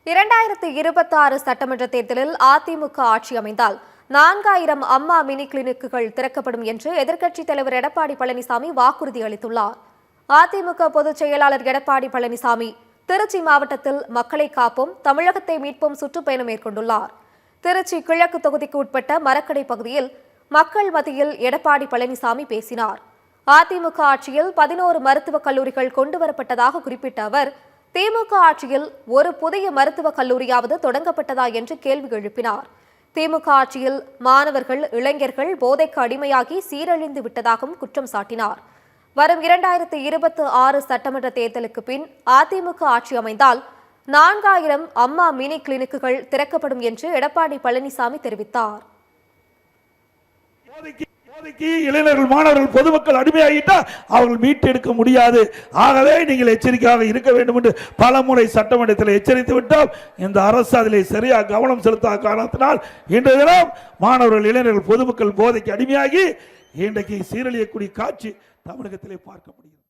2026 சட்டமன்ற தேர்தலில் அதிமுக ஆட்சி அமைந்தால் 4000 அம்மா மினி கிளினிக்குகள் திறக்கப்படும் என்று எதிர்க்கட்சித் தலைவர் எடப்பாடி பழனிசாமி வாக்குறுதி அளித்துள்ளார். அதிமுக பொதுச் செயலாளர் எடப்பாடி பழனிசாமி திருச்சி மாவட்டத்தில் மக்களை காப்போம் தமிழகத்தை மீட்போம் சுற்றுப்பயணம் மேற்கொண்டுள்ளார். திருச்சி கிழக்கு தொகுதிக்கு உட்பட்ட மரக்கடை பகுதியில் மக்கள் மத்தியில் எடப்பாடி பழனிசாமி பேசினார். அதிமுக ஆட்சியில் 11 மருத்துவக் கல்லூரிகள் கொண்டுவரப்பட்டதாக குறிப்பிட்ட அவர், திமுக ஆட்சியில் ஒரு புதிய மருத்துவக் கல்லூரியாவது தொடங்கப்பட்டதா என்று கேள்வி எழுப்பினார். திமுக ஆட்சியில் மாணவர்கள் இளைஞர்கள் போதைக்கு அடிமையாகி சீரழிந்து விட்டதாகவும் குற்றம் சாட்டினார். வரும் 2026 சட்டமன்ற தேர்தலுக்கு பின் அதிமுக ஆட்சி அமைந்தால் 4000 அம்மா மினி கிளினிக்குகள் திறக்கப்படும் என்று எடப்பாடி பழனிசாமி தெரிவித்தார். இளைஞர்கள் மாணவர்கள் பொதுமக்கள் அடிமையாகிட்டா அவர்கள் மீட்டெடுக்க முடியாது. ஆகவே நீங்கள் எச்சரிக்கையாக இருக்க வேண்டும் என்று பல முறை சட்டமன்றத்தில் எச்சரித்து விட்டோம். இந்த அரசு அதிலே சரியாக கவனம் செலுத்தாத காரணத்தினால் இன்றைய தினம் மாணவர்கள் இளைஞர்கள் பொதுமக்கள் போதைக்கு அடிமையாகி இன்றைக்கு சீரழியக்கூடிய காட்சி தமிழகத்திலே பார்க்க முடியும்.